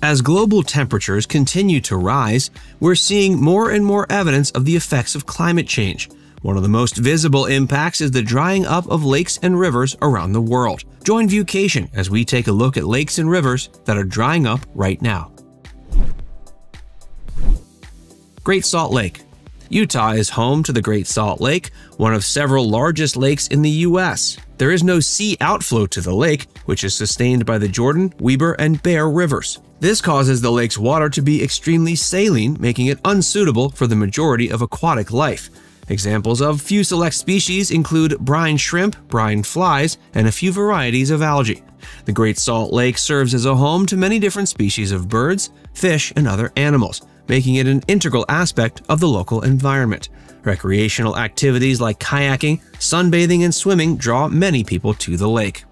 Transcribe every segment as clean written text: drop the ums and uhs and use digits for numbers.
As global temperatures continue to rise, we're seeing more and more evidence of the effects of climate change. One of the most visible impacts is the drying up of lakes and rivers around the world. Join Viewcation as we take a look at lakes and rivers that are drying up right now. Great Salt Lake. Utah is home to the Great Salt Lake, one of several largest lakes in the U.S. There is no sea outflow to the lake, which is sustained by the Jordan, Weber, and Bear rivers. This causes the lake's water to be extremely saline, making it unsuitable for the majority of aquatic life. Examples of few select species include brine shrimp, brine flies, and a few varieties of algae. The Great Salt Lake serves as a home to many different species of birds, fish, and other animals, making it an integral aspect of the local environment. Recreational activities like kayaking, sunbathing, and swimming draw many people to the lake.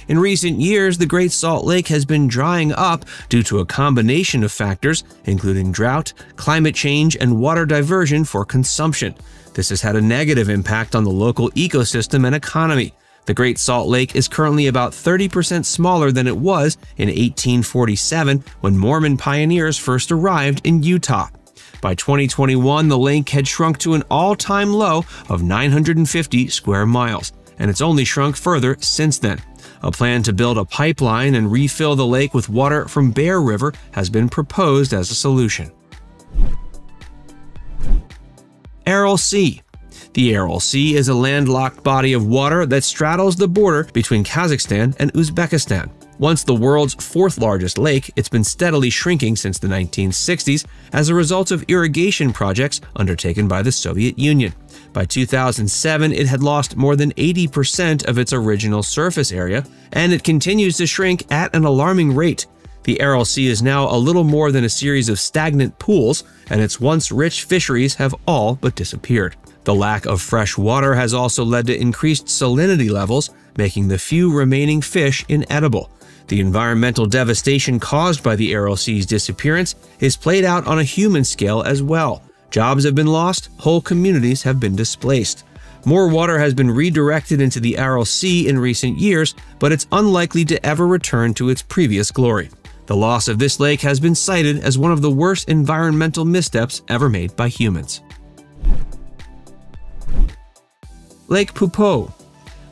In recent years, the Great Salt Lake has been drying up due to a combination of factors, including drought, climate change, and water diversion for consumption. This has had a negative impact on the local ecosystem and economy. The Great Salt Lake is currently about 30% smaller than it was in 1847 when Mormon pioneers first arrived in Utah. By 2021, the lake had shrunk to an all-time low of 950 square miles, and it's only shrunk further since then. A plan to build a pipeline and refill the lake with water from Bear River has been proposed as a solution. Aral Sea. The Aral Sea is a landlocked body of water that straddles the border between Kazakhstan and Uzbekistan. Once the world's fourth largest lake, it's been steadily shrinking since the 1960s as a result of irrigation projects undertaken by the Soviet Union. By 2007, it had lost more than 80% of its original surface area, and it continues to shrink at an alarming rate. The Aral Sea is now a little more than a series of stagnant pools, and its once rich fisheries have all but disappeared. The lack of fresh water has also led to increased salinity levels, making the few remaining fish inedible. The environmental devastation caused by the Aral Sea's disappearance is played out on a human scale as well. Jobs have been lost, whole communities have been displaced. More water has been redirected into the Aral Sea in recent years, but it's unlikely to ever return to its previous glory. The loss of this lake has been cited as one of the worst environmental missteps ever made by humans. Lake Poopó.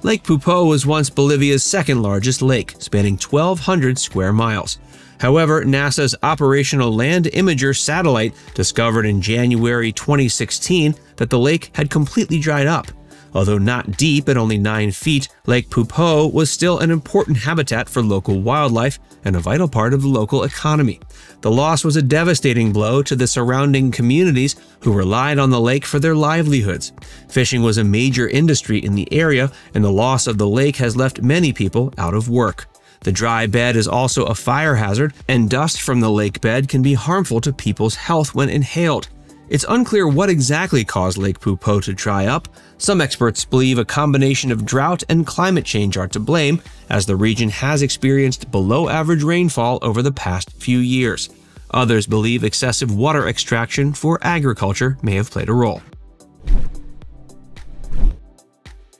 Lake Poopó was once Bolivia's second largest lake, spanning 1,200 square miles. However, NASA's Operational Land Imager satellite discovered in January 2016 that the lake had completely dried up. Although not deep at only 9 feet, Lake Poopó was still an important habitat for local wildlife and a vital part of the local economy. The loss was a devastating blow to the surrounding communities who relied on the lake for their livelihoods. Fishing was a major industry in the area, and the loss of the lake has left many people out of work. The dry bed is also a fire hazard, and dust from the lake bed can be harmful to people's health when inhaled. It's unclear what exactly caused Lake Poopó to dry up. Some experts believe a combination of drought and climate change are to blame, as the region has experienced below-average rainfall over the past few years. Others believe excessive water extraction for agriculture may have played a role.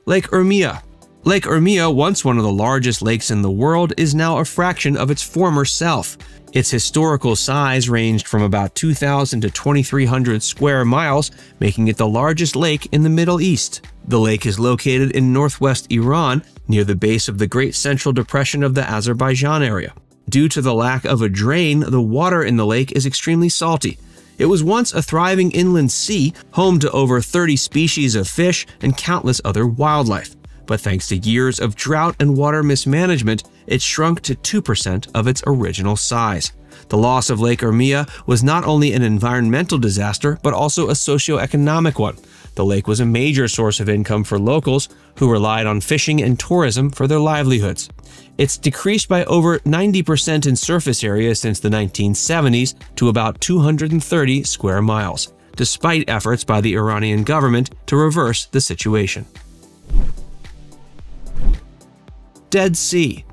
Lake Urmia. Lake Urmia, once one of the largest lakes in the world, is now a fraction of its former self. Its historical size ranged from about 2,000 to 2,300 square miles, making it the largest lake in the Middle East. The lake is located in northwest Iran, near the base of the Great Central Depression of the Azerbaijan area. Due to the lack of a drain, the water in the lake is extremely salty. It was once a thriving inland sea, home to over 30 species of fish and countless other wildlife. But thanks to years of drought and water mismanagement, it shrunk to 2% of its original size. The loss of Lake Urmia was not only an environmental disaster, but also a socioeconomic one. The lake was a major source of income for locals who relied on fishing and tourism for their livelihoods. It's decreased by over 90% in surface area since the 1970s to about 230 square miles, despite efforts by the Iranian government to reverse the situation. Dead Sea.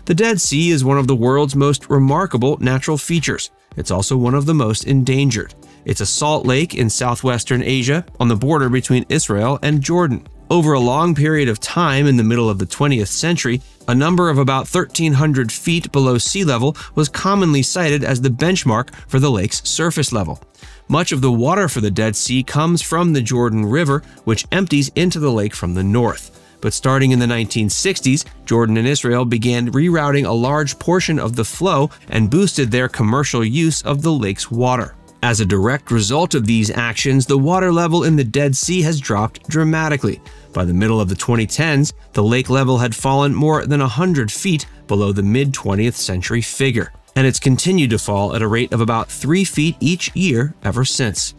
The Dead Sea is one of the world's most remarkable natural features. It's also one of the most endangered. It's a salt lake in southwestern Asia, on the border between Israel and Jordan. Over a long period of time in the middle of the 20th century, a number of about 1,300 feet below sea level was commonly cited as the benchmark for the lake's surface level. Much of the water for the Dead Sea comes from the Jordan River, which empties into the lake from the north. But starting in the 1960s, Jordan and Israel began rerouting a large portion of the flow and boosted their commercial use of the lake's water. As a direct result of these actions, the water level in the Dead Sea has dropped dramatically. By the middle of the 2010s, the lake level had fallen more than 100 feet below the mid-20th century figure, and it's continued to fall at a rate of about 3 feet each year ever since.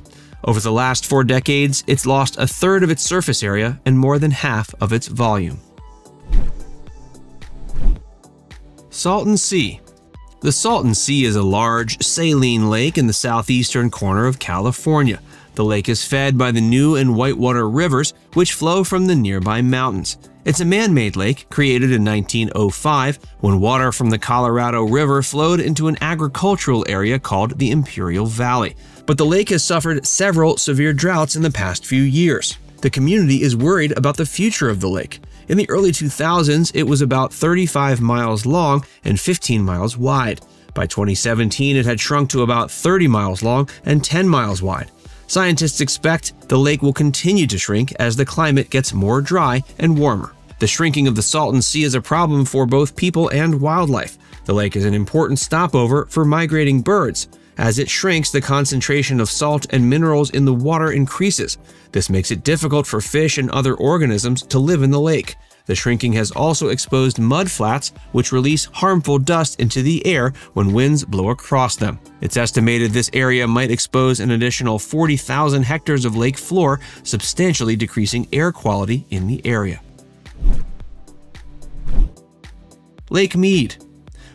Over the last 4 decades, it's lost a third of its surface area and more than half of its volume. Salton Sea. The Salton Sea is a large, saline lake in the southeastern corner of California. The lake is fed by the New and Whitewater rivers, which flow from the nearby mountains. It's a man-made lake created in 1905 when water from the Colorado River flowed into an agricultural area called the Imperial Valley. But the lake has suffered several severe droughts in the past few years. The community is worried about the future of the lake. In the early 2000s, it was about 35 miles long and 15 miles wide. By 2017, it had shrunk to about 30 miles long and 10 miles wide. Scientists expect the lake will continue to shrink as the climate gets more dry and warmer. The shrinking of the Salton Sea is a problem for both people and wildlife. The lake is an important stopover for migrating birds. As it shrinks, the concentration of salt and minerals in the water increases. This makes it difficult for fish and other organisms to live in the lake. The shrinking has also exposed mud flats, which release harmful dust into the air when winds blow across them. It's estimated this area might expose an additional 40,000 hectares of lake floor, substantially decreasing air quality in the area. Lake Mead.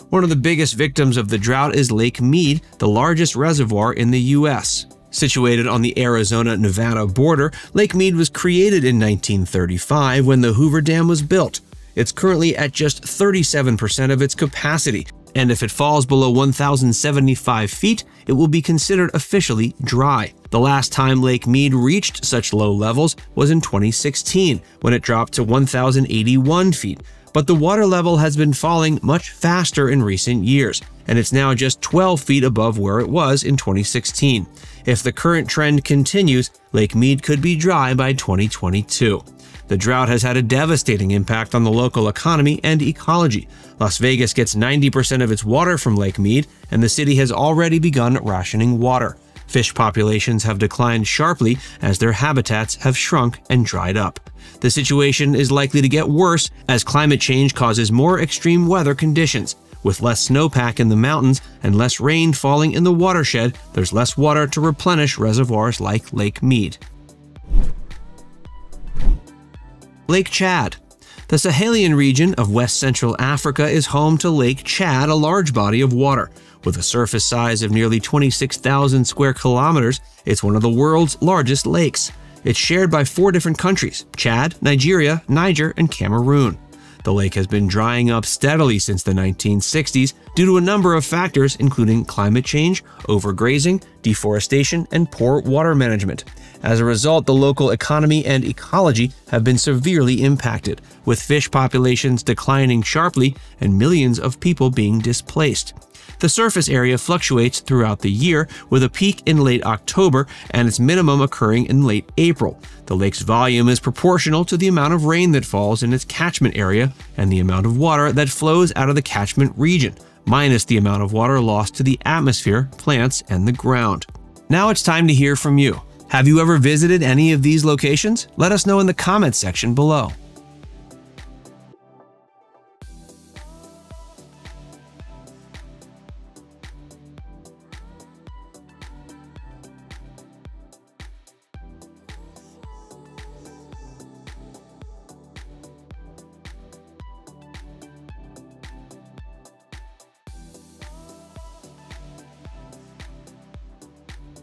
One of the biggest victims of the drought is Lake Mead, the largest reservoir in the U.S. Situated on the Arizona-Nevada border, Lake Mead was created in 1935 when the Hoover Dam was built. It's currently at just 37% of its capacity, and if it falls below 1,075 feet, it will be considered officially dry. The last time Lake Mead reached such low levels was in 2016, when it dropped to 1,081 feet. But the water level has been falling much faster in recent years, and it's now just 12 feet above where it was in 2016. If the current trend continues, Lake Mead could be dry by 2022. The drought has had a devastating impact on the local economy and ecology. Las Vegas gets 90% of its water from Lake Mead, and the city has already begun rationing water. Fish populations have declined sharply as their habitats have shrunk and dried up. The situation is likely to get worse as climate change causes more extreme weather conditions. With less snowpack in the mountains and less rain falling in the watershed, there's less water to replenish reservoirs like Lake Mead. Lake Chad. The Sahelian region of West Central Africa is home to Lake Chad, a large body of water. With a surface size of nearly 26,000 square kilometers, it's one of the world's largest lakes. It's shared by 4 different countries: Chad, Nigeria, Niger, and Cameroon. The lake has been drying up steadily since the 1960s due to a number of factors, including climate change, overgrazing, deforestation, and poor water management. As a result, the local economy and ecology have been severely impacted, with fish populations declining sharply and millions of people being displaced. The surface area fluctuates throughout the year, with a peak in late October and its minimum occurring in late April. The lake's volume is proportional to the amount of rain that falls in its catchment area and the amount of water that flows out of the catchment region, minus the amount of water lost to the atmosphere, plants, and the ground. Now it's time to hear from you. Have you ever visited any of these locations? Let us know in the comments section below.